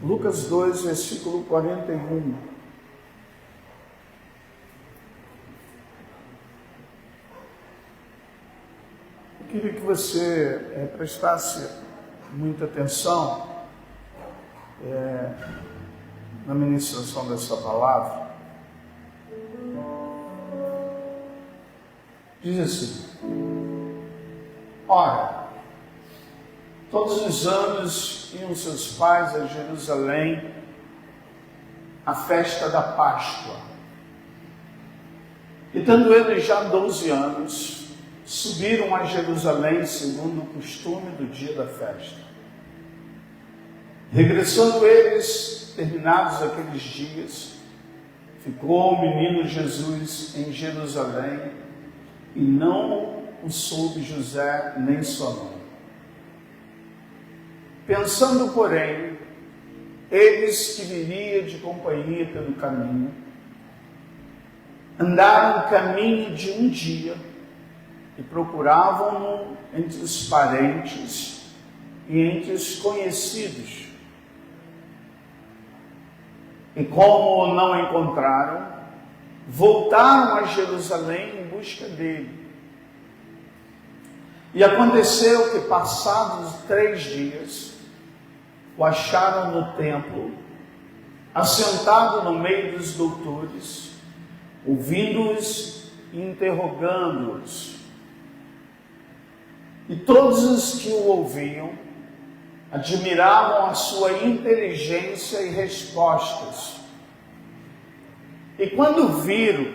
Lucas 2, versículo 41. Eu queria que você prestasse muita atenção na ministração dessa palavra. Diz assim: ora, todos os anos iam seus pais a Jerusalém à festa da Páscoa. E tendo eles já 12 anos, subiram a Jerusalém segundo o costume do dia da festa. Regressando eles, terminados aqueles dias, ficou o menino Jesus em Jerusalém, e não o soube José nem sua mãe. Pensando, porém, eles que viria de companhia pelo caminho, andaram o caminho de um dia e procuravam-no entre os parentes e entre os conhecidos. E como o não encontraram, voltaram a Jerusalém em busca dele. E aconteceu que, passados 3 dias, o acharam no templo, assentado no meio dos doutores, ouvindo-os e interrogando-os. E todos os que o ouviam admiravam a sua inteligência e respostas. E quando viram,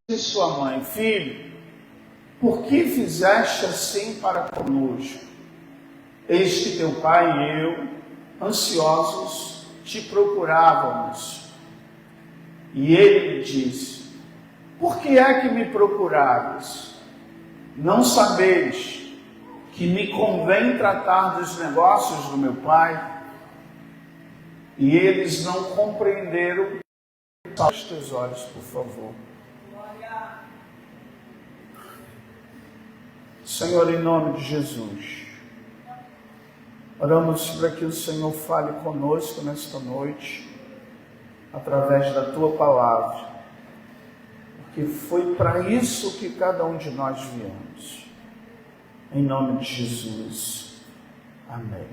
disse sua mãe: filho, por que fizeste assim para conosco? Eis que teu pai e eu, ansiosos, te procurávamos. E ele disse: por que é que me procurares? Não sabeis que me convém tratar dos negócios do meu pai? E eles não compreenderam. Feche os teus olhos, por favor. Senhor, em nome de Jesus, oramos para que o Senhor fale conosco nesta noite, através da Tua palavra, porque foi para isso que cada um de nós viemos. Em nome de Jesus. Amém.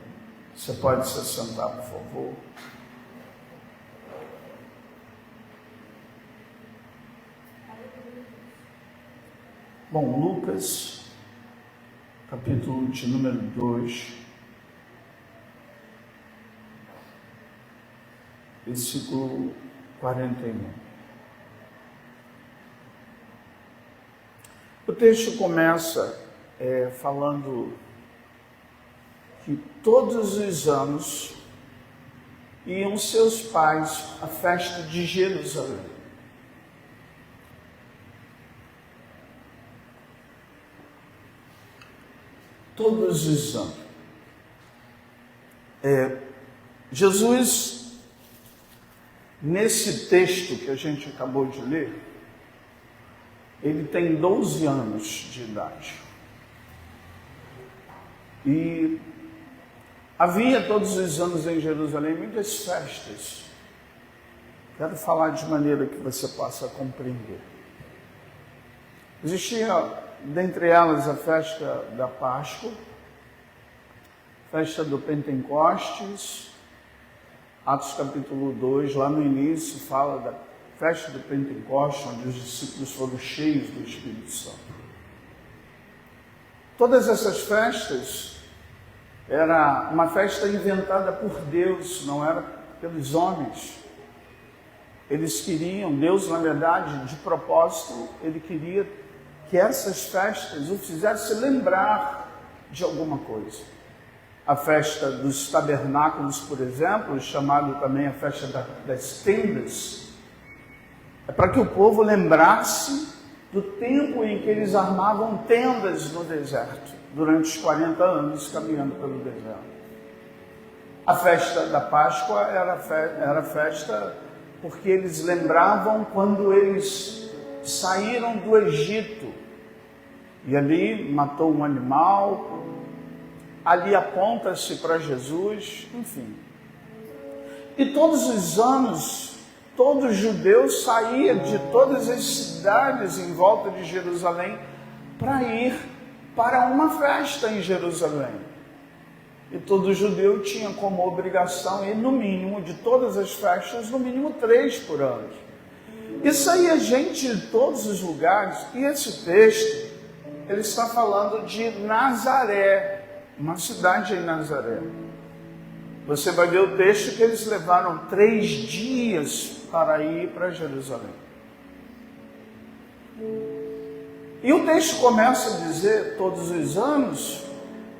Você pode se sentar, por favor. Bom, Lucas, capítulo de número 2, versículo 41. O texto começa falando que todos os anos iam seus pais à festa de Jerusalém. Todos os anos. Jesus, nesse texto que a gente acabou de ler, ele tem 12 anos de idade. E havia todos os anos em Jerusalém muitas festas. Quero falar de maneira que você possa compreender. Existia, dentre elas, a festa da Páscoa, festa do Pentecostes. Atos capítulo 2, lá no início, fala da festa do Pentecostes, onde os discípulos foram cheios do Espírito Santo. Todas essas festas era uma festa inventada por Deus, não era pelos homens. Eles queriam, Deus, na verdade, de propósito, ele queria que essas festas o fizessem lembrar de alguma coisa. A festa dos tabernáculos, por exemplo, chamado também a festa das tendas, é para que o povo lembrasse do tempo em que eles armavam tendas no deserto, durante os 40 anos caminhando pelo deserto. A festa da Páscoa era festa porque eles lembravam quando eles saíram do Egito, e ali matou um animal, ali aponta-se para Jesus, enfim. E todos os anos, todo judeu saía de todas as cidades em volta de Jerusalém para ir para uma festa em Jerusalém. E todo judeu tinha como obrigação ir, no mínimo, de todas as festas, no mínimo 3 por ano. E saía gente de todos os lugares. E esse texto, ele está falando de Nazaré, uma cidade em Nazaré. Você vai ver o texto que eles levaram 3 dias para ir para Jerusalém. E o texto começa a dizer, todos os anos,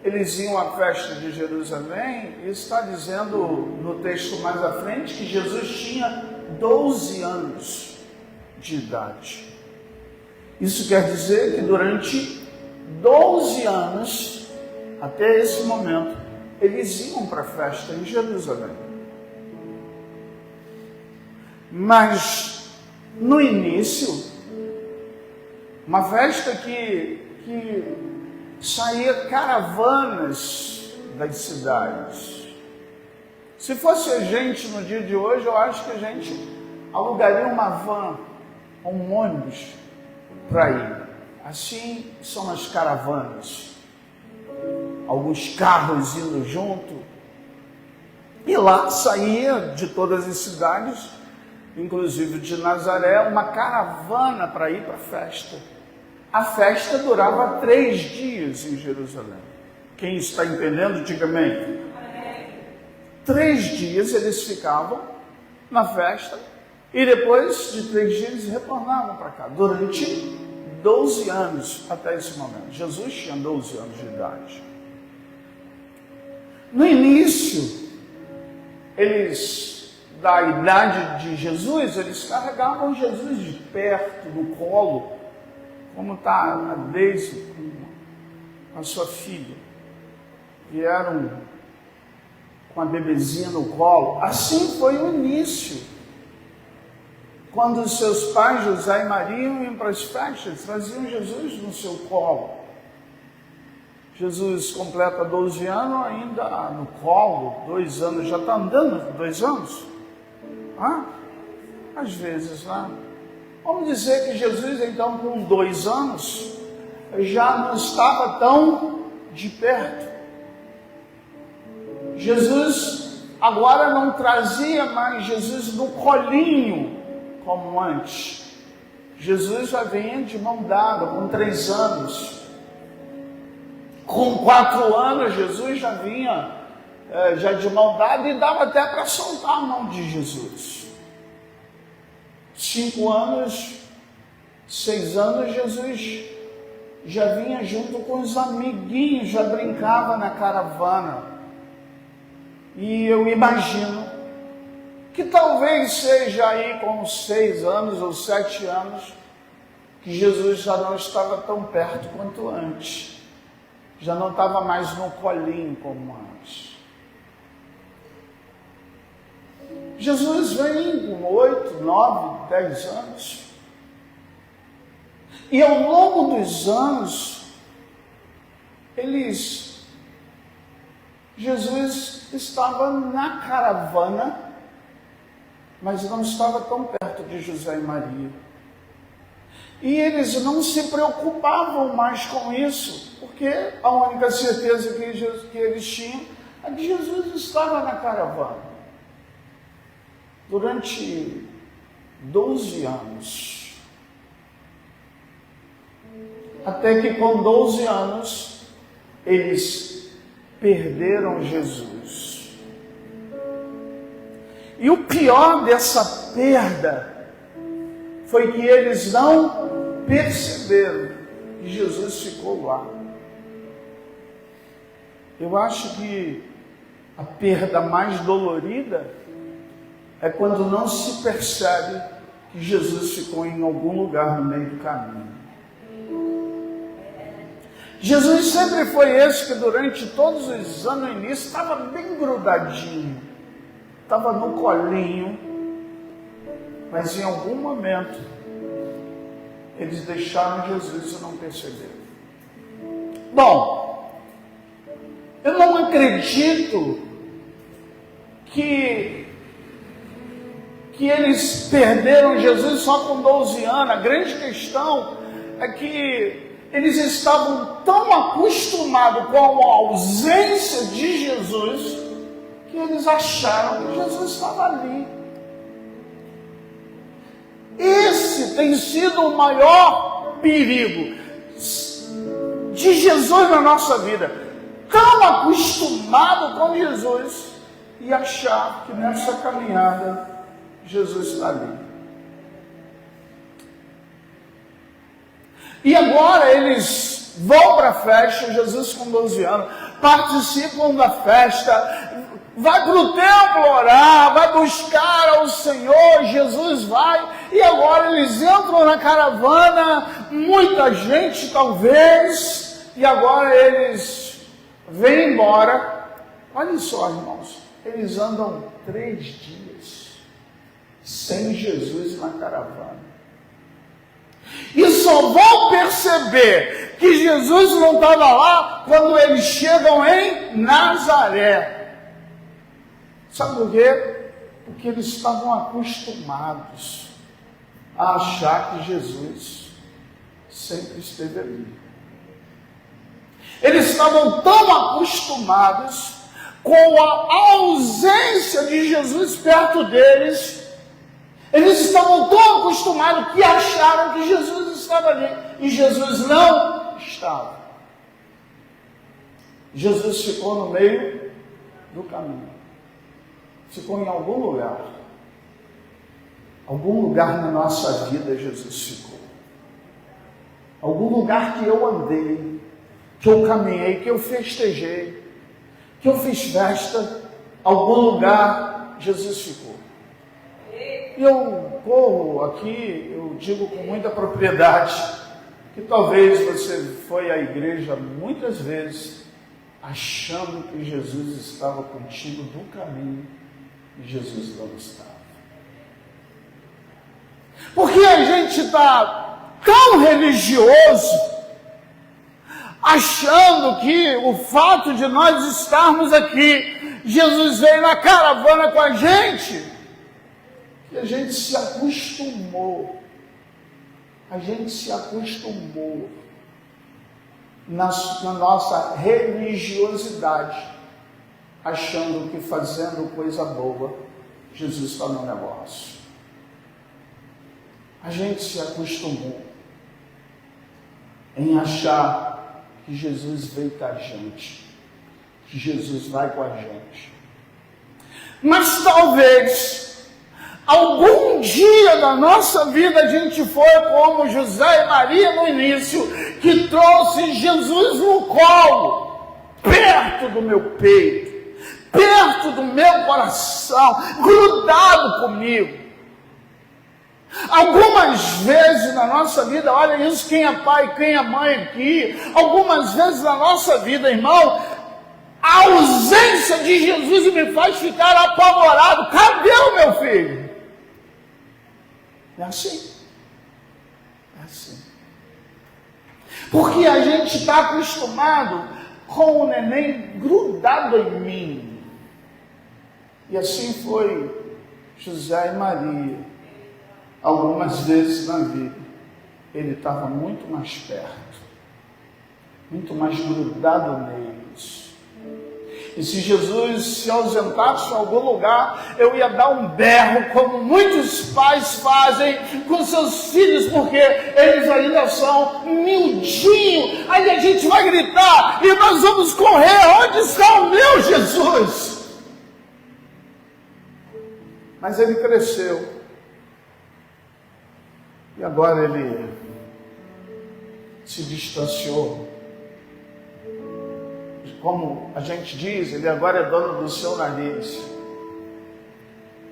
eles iam à festa de Jerusalém, e está dizendo no texto mais à frente que Jesus tinha 12 anos de idade. Isso quer dizer que durante 12 anos, até esse momento, eles iam para a festa em Jerusalém. Mas, no início, uma festa que saía caravanas das cidades. Se fosse a gente no dia de hoje, eu acho que a gente alugaria uma van, um ônibus para ir. Assim são as caravanas. Alguns carros indo junto. E lá saía de todas as cidades, inclusive de Nazaré, uma caravana para ir para a festa. A festa durava 3 dias em Jerusalém. Quem está entendendo, diga amém. 3 dias eles ficavam na festa e depois de 3 dias eles retornavam para cá. Durante 12 anos até esse momento. Jesus tinha 12 anos de idade. No início, da idade de Jesus, eles carregavam Jesus de perto, no colo, como está a Deise com a sua filha. Vieram com a bebezinha no colo. Assim foi o início. Quando os seus pais, José e Maria, iam para as festas, traziam Jesus no seu colo. Jesus completa 12 anos ainda no colo, 2 anos, já está andando 2 anos? Às vezes, né? Vamos dizer que Jesus, então, com 2 anos, já não estava tão de perto. Jesus agora não trazia mais Jesus no colinho, como antes. Jesus já vinha de mão dada, com 3 anos. Com 4 anos, Jesus já vinha já de mão dada e dava até para soltar a mão de Jesus. 5 anos, 6 anos, Jesus já vinha junto com os amiguinhos, já brincava na caravana. E eu imagino que talvez seja aí com 6 anos ou 7 anos que Jesus já não estava tão perto quanto antes. Já não estava mais no colinho como antes. Jesus vem com 8, 9, 10 anos. E ao longo dos anos, Jesus estava na caravana, mas não estava tão perto de José e Maria. E eles não se preocupavam mais com isso, porque a única certeza que eles tinham é que Jesus estava na caravana. Durante 12 anos. Até que com 12 anos, eles perderam Jesus. E o pior dessa perda foi que eles não perceberam que Jesus ficou lá. Eu acho que a perda mais dolorida é quando não se percebe que Jesus ficou em algum lugar no meio do caminho. Jesus sempre foi esse que durante todos os anos no início estava bem grudadinho, estava no colinho, mas em algum momento eles deixaram Jesus e não perceberam. Bom, eu não acredito que que eles perderam Jesus só com 12 anos. A grande questão é que eles estavam tão acostumados com a ausência de Jesus que eles acharam que Jesus estava ali. Esse tem sido o maior perigo de Jesus na nossa vida. Tão acostumado com Jesus e achar que nessa caminhada Jesus está ali. E agora eles vão para a festa, Jesus com 12 anos, participam da festa, vai para o templo orar, vai buscar ao Senhor, Jesus vai, e agora eles entram na caravana, muita gente talvez, e agora eles vêm embora. Olha só, irmãos, eles andam 3 dias sem Jesus na caravana. E só vão perceber que Jesus não estava lá quando eles chegam em Nazaré. Sabe por quê? Porque eles estavam acostumados a achar que Jesus sempre esteve ali. Eles estavam tão acostumados com a ausência de Jesus perto deles. Eles estavam tão acostumados que acharam que Jesus estava ali. E Jesus não estava. Jesus ficou no meio do caminho. Ficou em algum lugar. Algum lugar na nossa vida Jesus ficou. Algum lugar que eu andei, que eu caminhei, que eu festejei, que eu fiz festa. Algum lugar Jesus ficou. E eu corro aqui, eu digo com muita propriedade, que talvez você foi à igreja muitas vezes, achando que Jesus estava contigo no caminho, e Jesus não estava. Porque a gente está tão religioso, achando que o fato de nós estarmos aqui, Jesus veio na caravana com a gente, e a gente se acostumou. A gente se acostumou na nossa religiosidade, achando que fazendo coisa boa, Jesus está no negócio. A gente se acostumou em achar que Jesus veio com a gente, que Jesus vai com a gente. Mas talvez algum dia da nossa vida a gente foi como José e Maria no início, que trouxe Jesus no colo, perto do meu peito, perto do meu coração, grudado comigo. Algumas vezes na nossa vida, olha isso, quem é pai, quem é mãe aqui, algumas vezes na nossa vida, irmão, a ausência de Jesus me faz ficar apavorado. Cadê o meu filho? É assim. É assim. Porque a gente está acostumado com o neném grudado em mim. E assim foi José e Maria. Algumas vezes na vida, ele estava muito mais perto, muito mais grudado neles. E se Jesus se ausentasse em algum lugar, eu ia dar um berro, como muitos pais fazem com seus filhos, porque eles ainda são miudinhos. Aí a gente vai gritar e nós vamos correr. Onde está o meu Jesus? Mas ele cresceu. E agora ele se distanciou. Como a gente diz, ele agora é dono do seu nariz.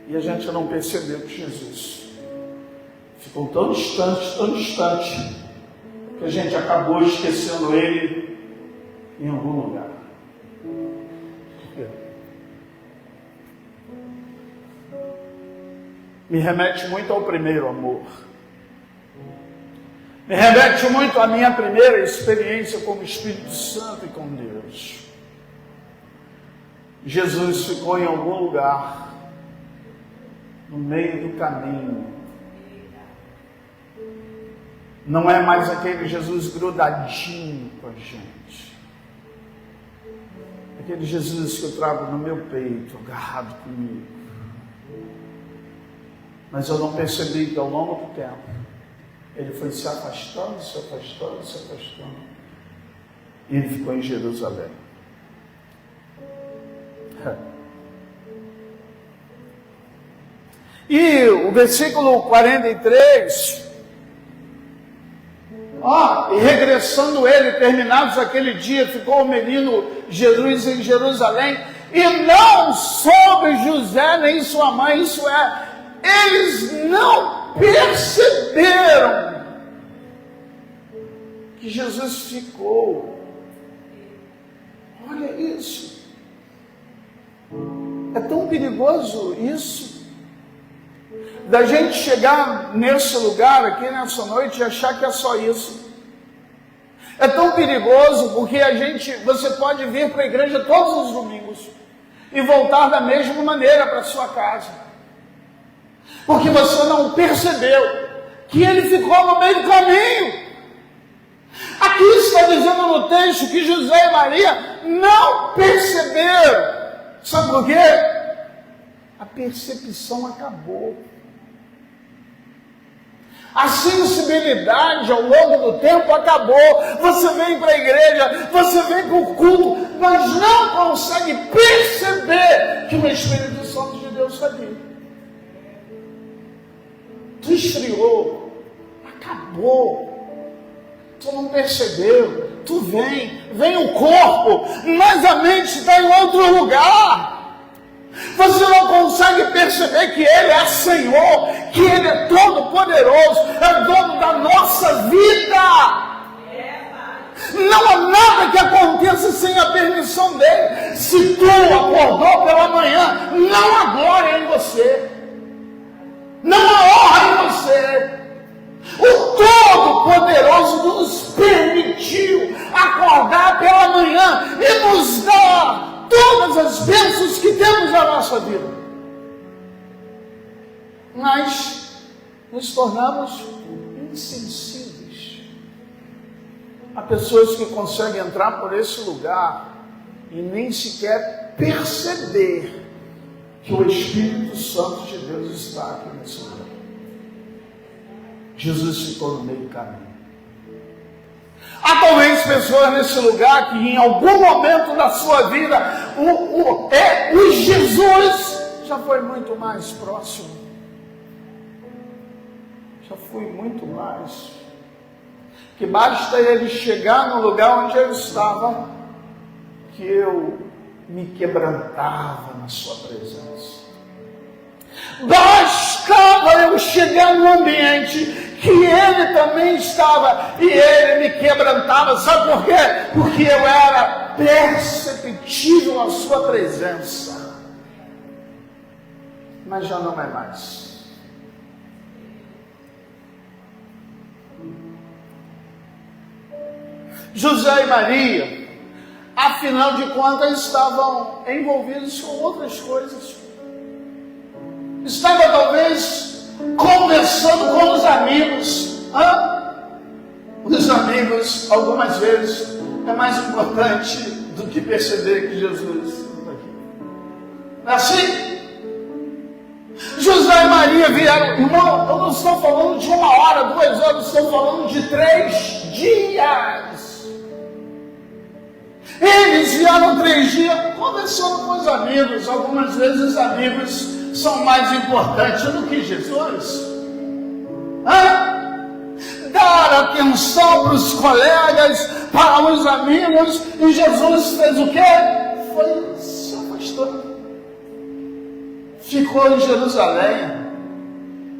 E a gente não percebeu que Jesus ficou tão distante, que a gente acabou esquecendo ele em algum lugar. Me remete muito ao primeiro amor. Me remete muito à minha primeira experiência com o Espírito Santo e com Deus. Jesus ficou em algum lugar no meio do caminho. Não é mais aquele Jesus grudadinho com a gente. Aquele Jesus que eu trago no meu peito, agarrado comigo. Mas eu não percebi que ao longo do tempo, ele foi se afastando, se afastando, se afastando. E ele ficou em Jerusalém. E o versículo 43... e regressando ele, terminados aquele dia, ficou o menino Jesus em Jerusalém, e não soube José nem sua mãe, isso é, eles não perceberam que Jesus ficou. Olha isso. É tão perigoso isso, da gente chegar nesse lugar aqui nessa noite e achar que é só isso. É tão perigoso porque você pode vir para a igreja todos os domingos e voltar da mesma maneira para sua casa, porque você não percebeu que ele ficou no meio do caminho. Aqui está dizendo no texto que José e Maria não perceberam. Sabe por quê? A percepção acabou. A sensibilidade ao longo do tempo acabou. Você vem para a igreja, você vem para o culto, mas não consegue perceber que o Espírito Santo de Deus está aqui. Tu esfriou, acabou. Tu não percebeu. Tu vem o corpo, mas a mente está em outro lugar. Você não consegue perceber que Ele é Senhor, que Ele é todo poderoso, é o dono da nossa vida. Não há nada que aconteça sem a permissão dEle. Se tu acordou pela manhã, não há glória em você, não há honra em você. O Todo-Poderoso nos permitiu acordar pela manhã e nos dar todas as bênçãos que temos na nossa vida. Mas nos tornamos insensíveis. Há pessoas que conseguem entrar por esse lugar e nem sequer perceber que o Espírito Santo de Deus está aqui nesse lugar. Jesus ficou no meio do caminho. Há talvez pessoas nesse lugar que em algum momento da sua vida o Jesus já foi muito mais próximo. Já foi muito mais. Que basta ele chegar no lugar onde eu estava, que eu me quebrantava na sua presença. Bastava eu chegar no ambiente que ele também estava e ele me quebrantava. Sabe por quê? Porque eu era perceptível a sua presença. Mas já não é mais. José e Maria, afinal de contas, estavam envolvidos com outras coisas. Estava talvez conversando com os amigos. Os amigos, algumas vezes, é mais importante do que perceber que Jesus está aqui. Não é assim? José e Maria vieram, irmão, eu não estou falando de 1 hora, 2 horas, estou falando de 3 dias. Eles vieram 3 dias conversando com os amigos. Algumas vezes os amigos são mais importantes do que Jesus. Dar atenção para os colegas, para os amigos, e Jesus fez o quê? Foi se afastando. Ficou em Jerusalém.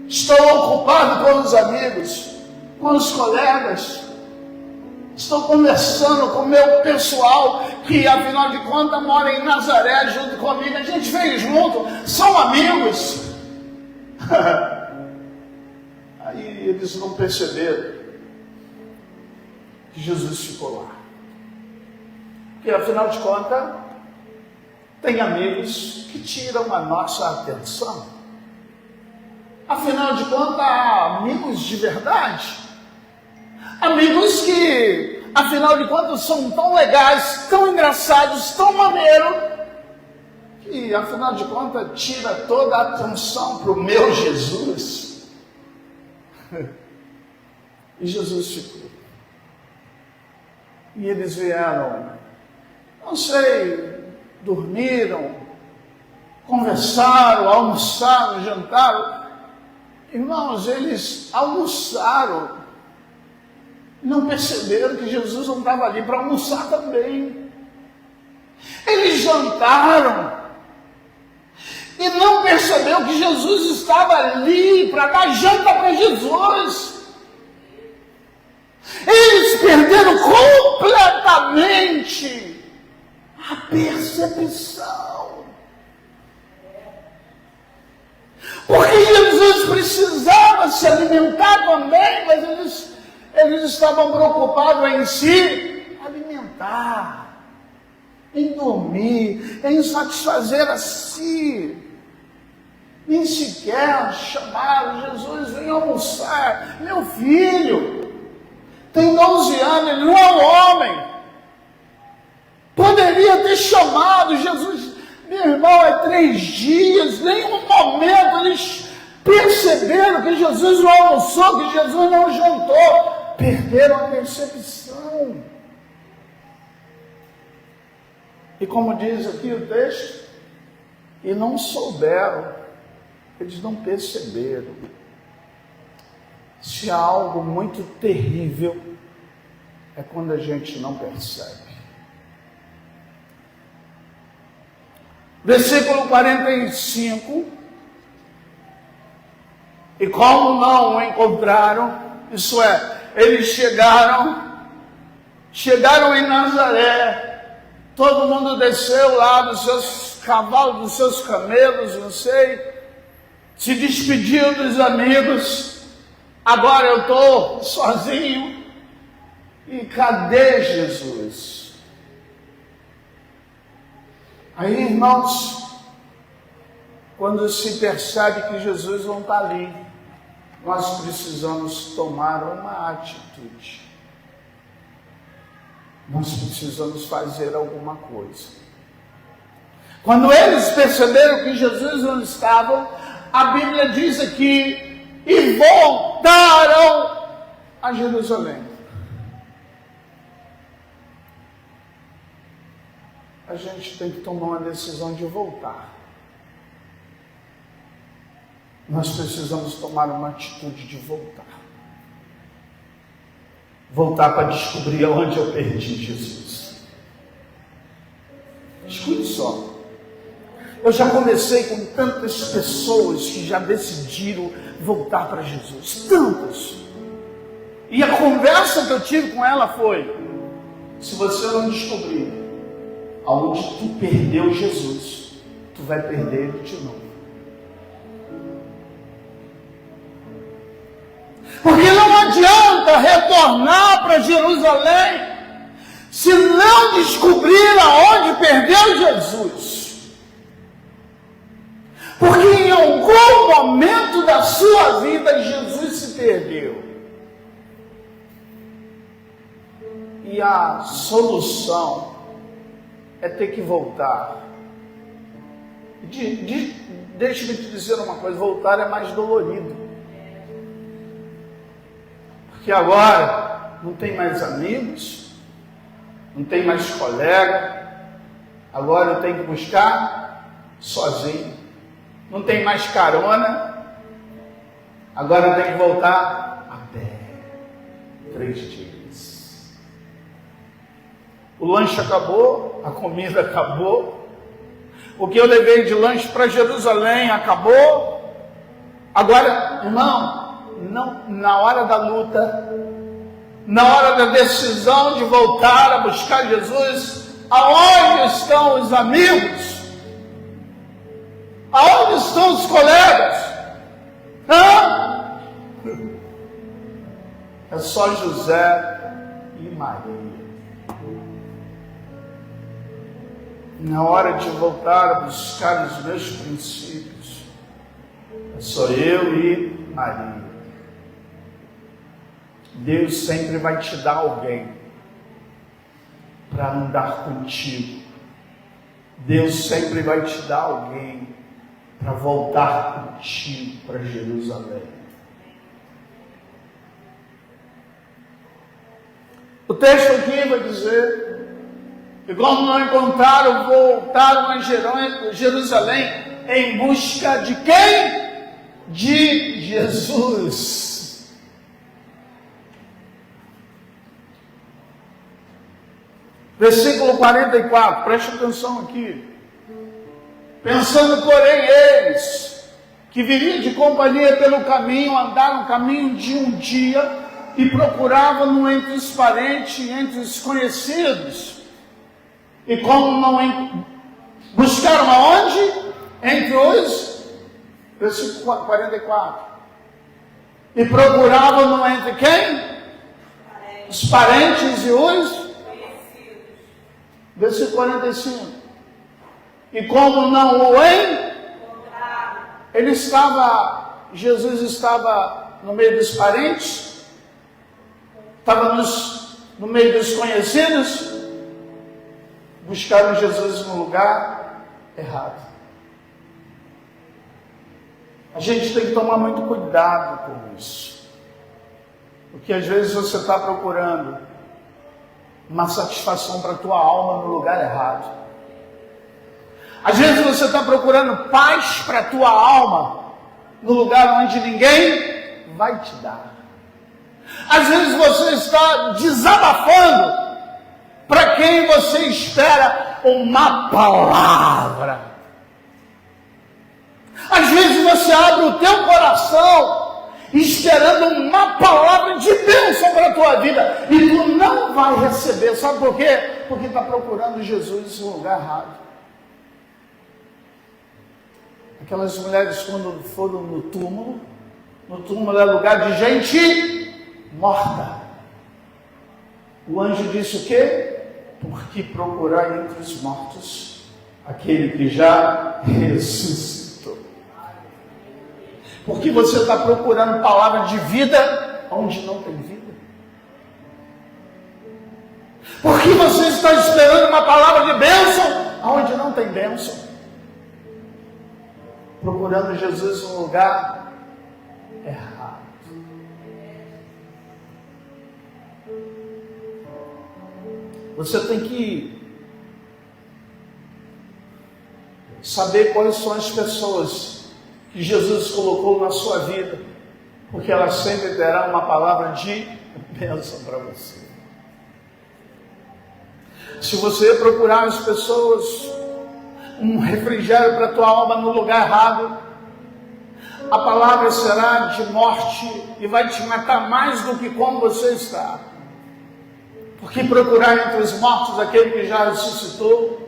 Estou ocupado com os amigos, com os colegas. Estou conversando com o meu pessoal, que afinal de contas mora em Nazaré junto comigo. A gente veio junto, são amigos. Aí eles não perceberam que Jesus ficou lá. Porque afinal de contas, tem amigos que tiram a nossa atenção. Afinal de contas, há amigos de verdade. Amigos que, afinal de contas, são tão legais, tão engraçados, tão maneiros, que, afinal de contas, tira toda a atenção para o meu Jesus. E Jesus ficou. E eles vieram, não sei, dormiram, conversaram, almoçaram, jantaram. Irmãos, eles almoçaram, não perceberam que Jesus não estava ali para almoçar também. Eles jantaram e não perceberam que Jesus estava ali para dar janta para Jesus. Eles perderam completamente a percepção. Porque Jesus precisava se alimentar também, mas eles estavam preocupados em se alimentar, em dormir, em satisfazer a si. Nem sequer chamaram Jesus, vem almoçar. Meu filho tem 12 anos, ele não é um homem. Poderia ter chamado Jesus. Meu irmão, é 3 dias, nenhum momento eles perceberam que Jesus não almoçou, que Jesus não jantou. Perderam a percepção. E como diz aqui o texto, e não souberam, eles não perceberam. Se há algo muito terrível, é quando a gente não percebe. Versículo 45. E como não o encontraram, isso é, eles chegaram em Nazaré, todo mundo desceu lá dos seus cavalos, dos seus camelos, não sei, se despediu dos amigos, agora eu estou sozinho, e cadê Jesus? Aí, irmãos, quando se percebe que Jesus não está ali, nós precisamos tomar uma atitude. Nós precisamos fazer alguma coisa. Quando eles perceberam que Jesus não estava, a Bíblia diz aqui, e voltaram a Jerusalém. A gente tem que tomar uma decisão de voltar. Nós precisamos tomar uma atitude de voltar. Voltar para descobrir onde eu perdi Jesus. Escute só. Eu já conversei com tantas pessoas que já decidiram voltar para Jesus. Tantas. E a conversa que eu tive com ela foi: se você não descobrir aonde tu perdeu Jesus, tu vai perder ele de novo. Porque não adianta retornar para Jerusalém se não descobrir aonde perdeu Jesus. Porque em algum momento da sua vida Jesus se perdeu. E a solução é ter que voltar. Deixa-me te dizer uma coisa, voltar é mais dolorido. Porque agora não tem mais amigos, não tem mais colega, agora eu tenho que buscar sozinho. Não tem mais carona, agora eu tenho que voltar a pé. 3 dias. O lanche acabou, a comida acabou, o que eu levei de lanche para Jerusalém acabou. Agora, irmão, não, na hora da luta, na hora da decisão de voltar a buscar Jesus, aonde estão os amigos? Aonde estão os colegas? É só José e Maria. Na hora de voltar a buscar os meus princípios, é Sou eu e Maria. Deus sempre vai te dar alguém para andar contigo. Deus sempre vai te dar alguém para voltar contigo para Jerusalém. O texto aqui vai dizer que quando não encontraram, voltaram a Jerusalém em busca de quem? De Jesus. Versículo 44, preste atenção aqui. Pensando, porém, eles, que viriam de companhia pelo caminho, andaram o caminho de um dia e procuravam entre os parentes e entre os conhecidos. E como não buscaram aonde? Entre os, versículo 44. E procuravam entre quem? Os parentes e os? Versículo 45. E como não o Jesus estava no meio dos parentes, estava no meio dos conhecidos, buscaram Jesus no lugar errado. A gente tem que tomar muito cuidado com isso, porque às vezes você está procurando uma satisfação para a tua alma no lugar errado. Às vezes você está procurando paz para a tua alma no lugar onde ninguém vai te dar. Às vezes você está desabafando para quem você espera uma palavra. Às vezes você abre o teu coração esperando uma palavra de bênção para a tua vida e tu não vai receber. Sabe por quê? Porque está procurando Jesus no lugar errado. Aquelas mulheres quando foram no túmulo é lugar de gente morta. O anjo disse o quê? Porque procurar entre os mortos aquele que já ressuscitou. Porque você está procurando palavra de vida onde não tem vida. Porque você está esperando uma palavra de bênção onde não tem bênção. Procurando Jesus no lugar errado. Você tem que saber quais são as pessoas que Jesus colocou na sua vida, porque ela sempre terá uma palavra de bênção para você. Se você procurar as pessoas, um refrigério para a tua alma no lugar errado, a palavra será de morte e vai te matar mais do que como você está. Porque procurar entre os mortos aquele que já ressuscitou.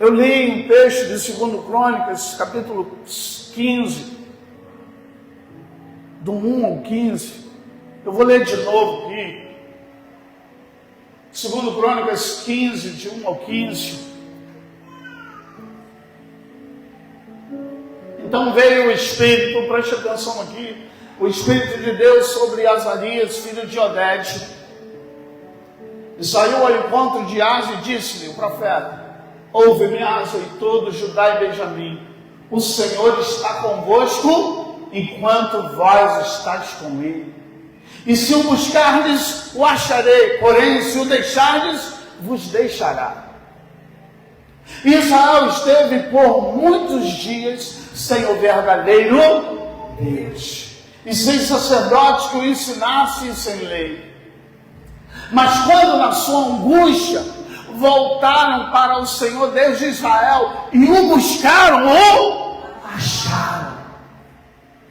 Eu li um texto de 2 Crônicas, capítulo 15, do 1 ao 15. Eu vou ler de novo aqui. 2 Crônicas 15, de 1 ao 15. Então veio o Espírito, preste atenção aqui, o Espírito de Deus sobre Azarias, filho de Odede. E saiu ao encontro de Asa e disse-lhe, o profeta: ouve-me, Asa, e todo Judá e Benjamim, o Senhor está convosco, enquanto vós estáis com ele. E se o buscardes, o acharei, porém, se o deixardes, vos deixará. E Israel esteve por muitos dias sem o verdadeiro Deus, e sem sacerdote que o ensinasse, e sem lei. Mas quando na sua angústia voltaram para o Senhor Deus de Israel e o buscaram, o acharam.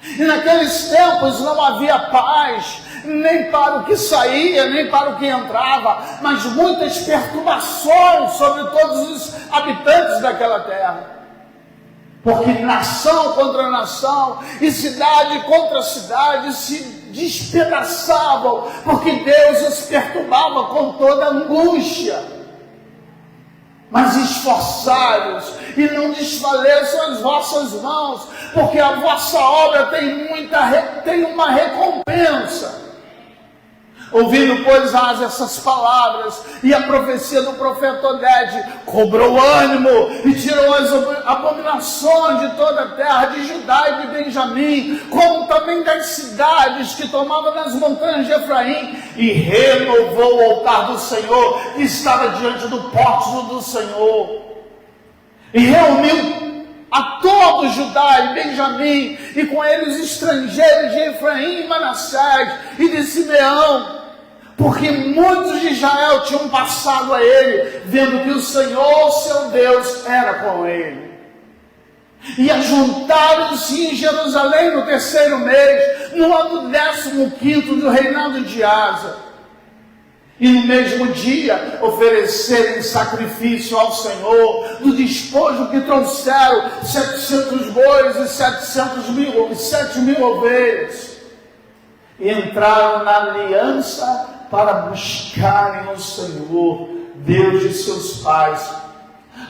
E naqueles tempos não havia paz, nem para o que saía, nem para o que entrava, mas muitas perturbações sobre todos os habitantes daquela terra. Porque nação contra nação e cidade contra cidade se despedaçavam, porque Deus os perturbava com toda angústia. Mas esforçai-vos e não desfaleçam as vossas mãos, porque a vossa obra tem uma recompensa. Ouvindo, pois, essas palavras e a profecia do profeta Oded, cobrou ânimo e tirou as abominações de toda a terra de Judá e de Benjamim, como também das cidades que tomavam nas montanhas de Efraim, e renovou o altar do Senhor, que estava diante do pórtico do Senhor, e reuniu a todo Judá e Benjamim, e com eles estrangeiros de Efraim e Manassés e de Simeão, porque muitos de Israel tinham passado a ele, vendo que o Senhor, seu Deus, era com ele. E ajuntaram-se em Jerusalém no 3º mês, no ano 15º do reinado de Asa. E no mesmo dia oferecerem sacrifício ao Senhor, do despojo que trouxeram 700 bois e 7.000 ovelhas. E entraram na aliança para buscarem o Senhor, Deus de seus pais,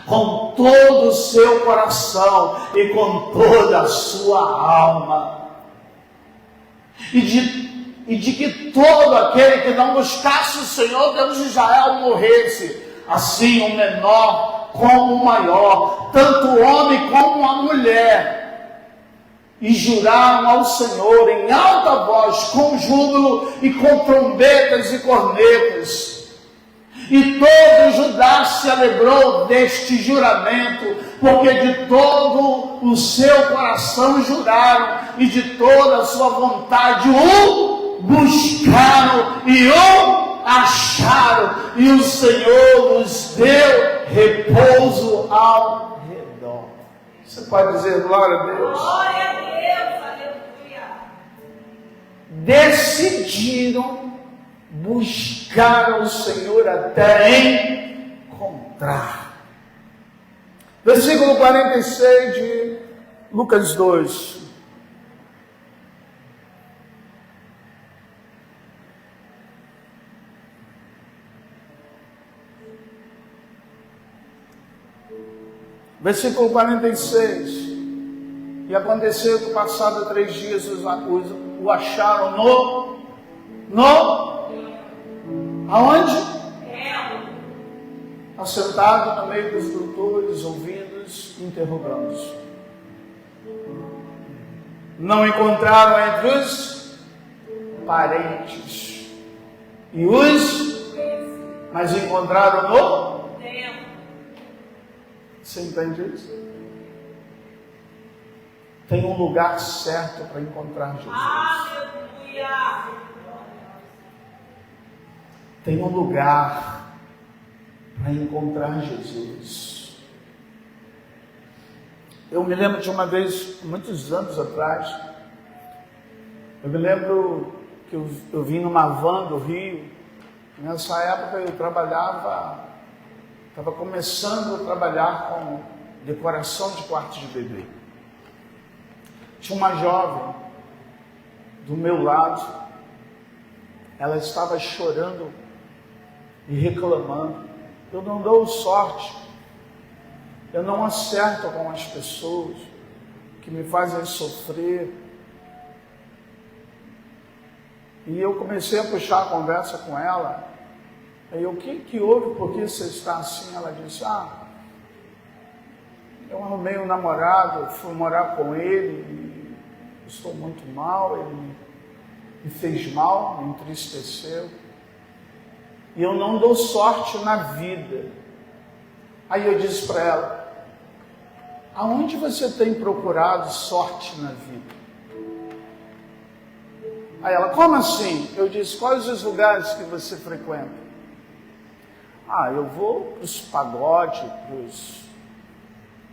com todo o seu coração e com toda a sua alma. E de que todo aquele que não buscasse o Senhor, Deus de Israel, morresse, assim o menor como o maior, tanto o homem como a mulher. E juraram ao Senhor em alta voz, com júbilo e com trombetas e cornetas. E todo Judá se alegrou deste juramento, porque de todo o seu coração juraram, e de toda a sua vontade o buscaram e o acharam, e o Senhor nos deu repouso ao redor. Você pode dizer glória a Deus? Glória a Deus, aleluia. Decidiram buscar o Senhor até encontrar. Versículo 46 de Lucas 2. Versículo 46. E aconteceu que passado 3 dias o acharam aonde? Assentado no meio dos doutores, ouvindo-os, interrogando-os. Não encontraram entre os parentes mas encontraram no. Você entende isso? Tem um lugar certo para encontrar Jesus. Aleluia. Tem um lugar para encontrar Jesus. Eu me lembro de uma vez, muitos anos atrás, eu me lembro que eu vim numa van do Rio. Nessa época eu estava começando a trabalhar com decoração de quartos de bebê. Tinha uma jovem do meu lado, ela estava chorando e reclamando. Eu não dou sorte, eu não acerto com as pessoas que me fazem sofrer. E eu comecei a puxar a conversa com ela. Aí o que houve? Por que você está assim? Ela disse, eu arrumei um namorado, fui morar com ele, e estou muito mal, ele me fez mal, me entristeceu. E eu não dou sorte na vida. Aí eu disse para ela, aonde você tem procurado sorte na vida? Aí ela, como assim? Eu disse, quais os lugares que você frequenta? Eu vou para os pagodes,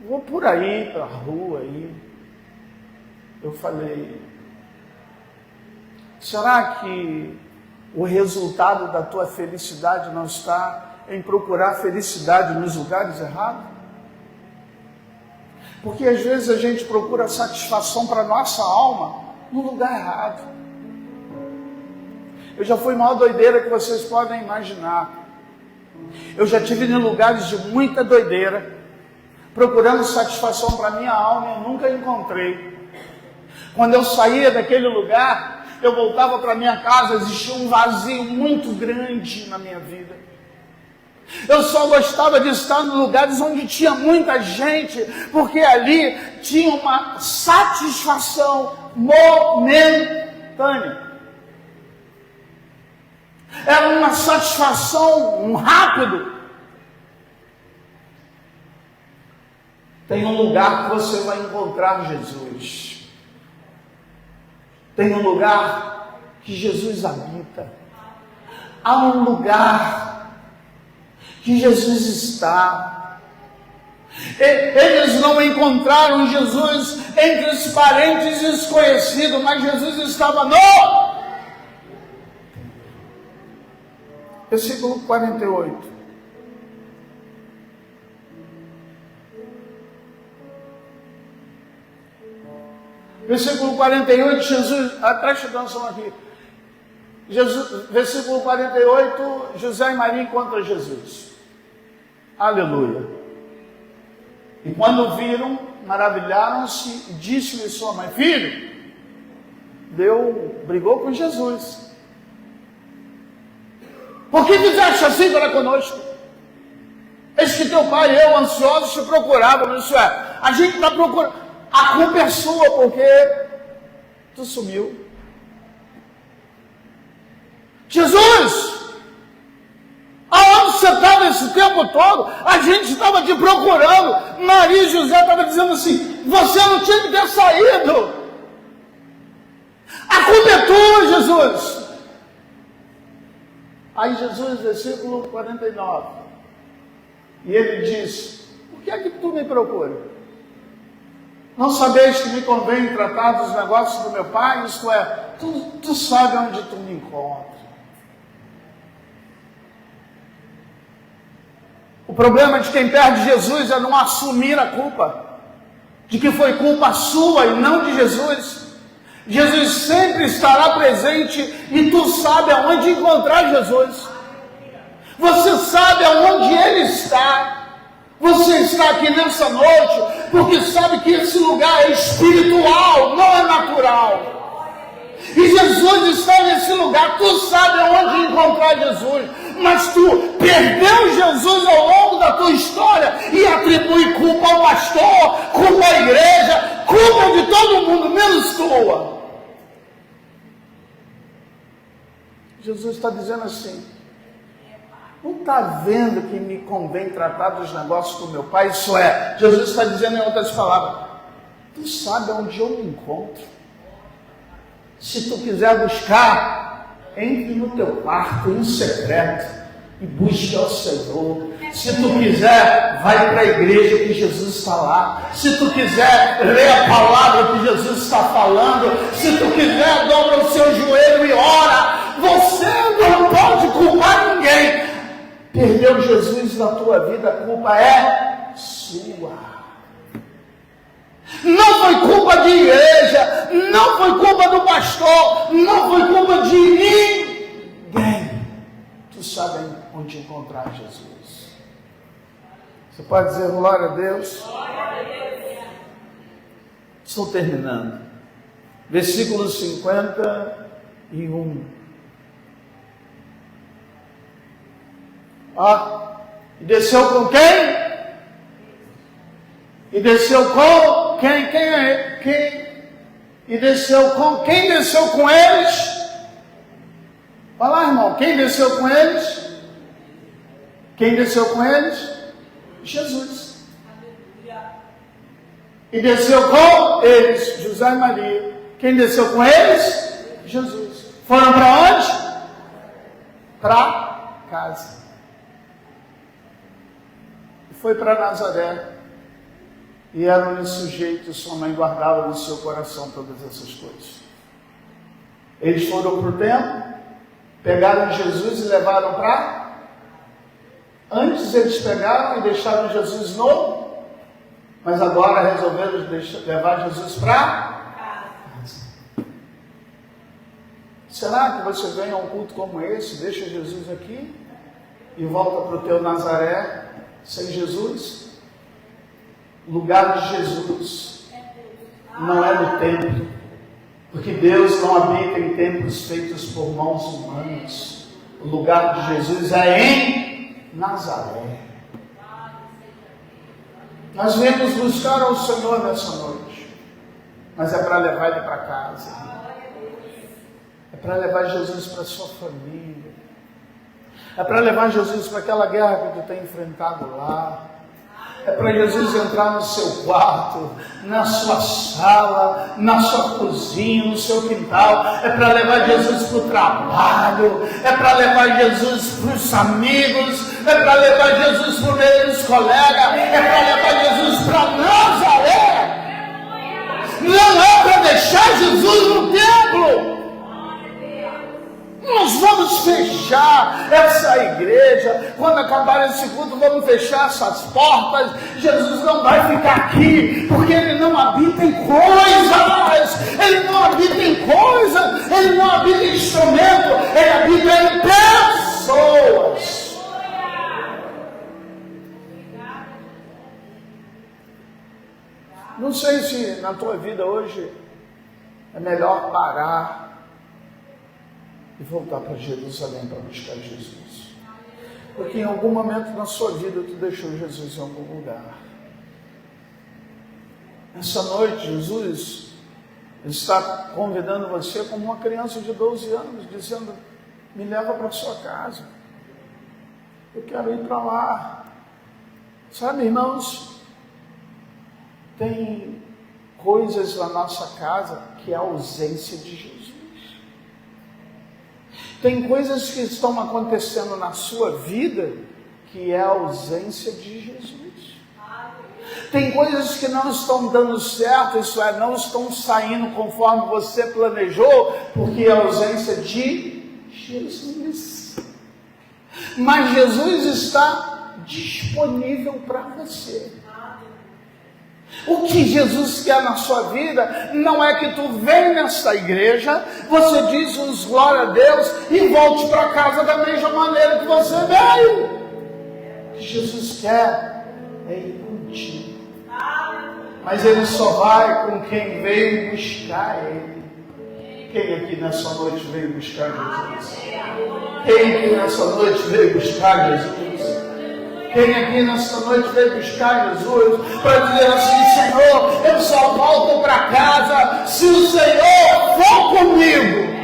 vou por aí, para a rua aí. Eu falei, será que o resultado da tua felicidade não está em procurar felicidade nos lugares errados? Porque às vezes a gente procura satisfação para a nossa alma no lugar errado. Eu já fui maior doideira que vocês podem imaginar. Eu já tive em lugares de muita doideira, procurando satisfação para minha alma, e eu nunca encontrei. Quando eu saía daquele lugar, eu voltava para minha casa, existia um vazio muito grande na minha vida. Eu só gostava de estar em lugares onde tinha muita gente, porque ali tinha uma satisfação momentânea. Era uma satisfação, um rápido. Tem um lugar que você vai encontrar Jesus. Tem um lugar que Jesus habita. Há um lugar que Jesus está. Eles não encontraram Jesus entre os parentes desconhecidos, mas Jesus estava no versículo 48. Versículo 48, Jesus, preste atenção aqui. Versículo 48, José e Maria encontram Jesus. Aleluia. E quando viram, maravilharam-se e disse-lhe sua mãe: filho, brigou com Jesus. Por que fizeste assim para conosco? Eis que teu pai e eu, ansiosos, te procuravam. Isso é, a gente está procurando. A culpa é sua, porque tu sumiu. Jesus, aonde você estava esse tempo todo? A gente estava te procurando. Maria e José estavam dizendo assim: você não tinha que ter saído. A culpa é tua, Jesus. Aí Jesus, versículo 49, e ele diz: por que é que tu me procura? Não sabeis que me convém tratar dos negócios do meu pai? Isto é, tu sabe onde tu me encontras. O problema de quem perde Jesus é não assumir a culpa, de que foi culpa sua e não de Jesus. Jesus sempre estará presente e tu sabe aonde encontrar Jesus. Você sabe aonde Ele está. Você está aqui nessa noite porque sabe que esse lugar é espiritual, não é natural. E Jesus está nesse lugar. Tu sabe aonde encontrar Jesus, mas tu perdeu Jesus ao longo da tua história e atribui culpa ao pastor, culpa à igreja, culpa de todo mundo, menos tua. Jesus está dizendo assim: não está vendo que me convém tratar dos negócios do meu pai? Isso é, Jesus está dizendo em outras palavras: tu sabe onde eu me encontro. Se tu quiser buscar, entre no teu quarto em secreto e busque ao Senhor. Se tu quiser, vai para a igreja que Jesus está lá. Se tu quiser, lê a palavra que Jesus está falando. Se tu quiser, dobra o seu joelho e ora. Você não pode culpar ninguém. Perdeu Jesus na tua vida, a culpa é sua. Não foi culpa de igreja, não foi culpa do pastor, não foi culpa de ninguém. Tu sabe onde encontrar Jesus. Você pode dizer glória a Deus? Glória a Deus. Estou terminando. Versículo 51. E desceu com quem? E desceu com quem? Quem? E desceu com quem? Desceu com eles? Vai lá, irmão. Quem desceu com eles? Quem desceu com eles? Jesus. E desceu com eles, José e Maria. Quem desceu com eles? Jesus. Foram para onde? Para casa. Foi para Nazaré, e eram-lhe sujeitos, sua mãe guardava no seu coração todas essas coisas. Eles foram para o templo, pegaram Jesus e levaram para... Antes eles pegaram e deixaram Jesus no... Mas agora resolveram levar Jesus para... Será que você vem a um culto como esse, deixa Jesus aqui? e volta para o teu Nazaré sem Jesus. O lugar de Jesus não é no templo, porque Deus não habita em templos feitos por mãos humanas. O lugar de Jesus é em Nazaré. Nós viemos buscar ao Senhor nessa noite, mas é para levar Ele para casa, é para levar Jesus para a sua família, é para levar Jesus para aquela guerra que tu tem enfrentado lá, é para Jesus entrar no seu quarto, na sua sala, na sua cozinha, no seu quintal, é para levar Jesus para o trabalho, é para levar Jesus para os amigos, é para levar Jesus para o meio dos colegas, é para levar Jesus para Nazaré. Não é para deixar Jesus no templo. Nós vamos fechar essa igreja. Quando acabar esse culto, vamos fechar essas portas. Jesus não vai ficar aqui, porque Ele não habita em coisas. Ele não habita em coisas. Ele não habita em instrumento. Ele habita em pessoas. Não sei se na tua vida hoje é melhor parar e voltar para Jerusalém para buscar Jesus. Porque em algum momento na sua vida tu deixou Jesus em algum lugar. Essa noite Jesus está convidando você como uma criança de 12 anos, dizendo: me leva para sua casa. Eu quero ir para lá. Sabe, irmãos, tem coisas na nossa casa que é a ausência de Jesus. Tem coisas que estão acontecendo na sua vida que é a ausência de Jesus. Tem coisas que não estão dando certo, isso é, não estão saindo conforme você planejou, porque é a ausência de Jesus. Mas Jesus está disponível para você. O que Jesus quer na sua vida não é que tu venha nessa igreja, você diz uns glória a Deus e volte para casa da mesma maneira que você veio. O que Jesus quer é ir contigo. Mas Ele só vai com quem veio buscar Ele. Quem aqui nessa noite veio buscar Jesus? Quem aqui nessa noite veio buscar Jesus? Quem aqui nesta noite veio buscar Jesus para dizer assim: Senhor, eu só volto para casa se o Senhor for comigo.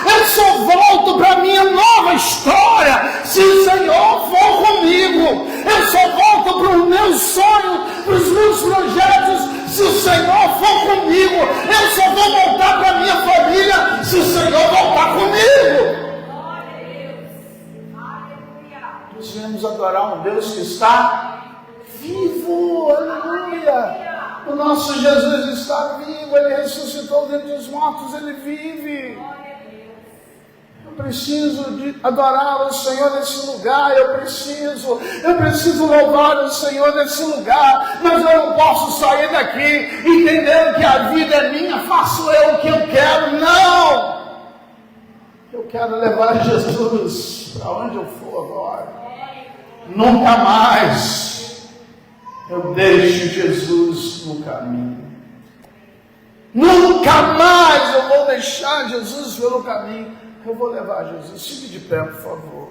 Eu só volto para a minha nova história se o Senhor for comigo. Eu só volto para os meus sonhos, para os meus projetos, se o Senhor for comigo. Eu só vou voltar para a minha família se o Senhor voltar comigo. Nós viemos adorar um Deus que está vivo, aleluia. O nosso Jesus está vivo, Ele ressuscitou dentre os mortos, Ele vive. Eu preciso adorar o Senhor nesse lugar, eu preciso louvar o Senhor nesse lugar, mas eu não posso sair daqui entendendo que a vida é minha, faço eu o que eu quero, não! Eu quero levar Jesus para onde eu for agora. Nunca mais eu deixo Jesus no caminho. Nunca mais eu vou deixar Jesus pelo caminho. Eu vou levar Jesus. Fique de pé, por favor.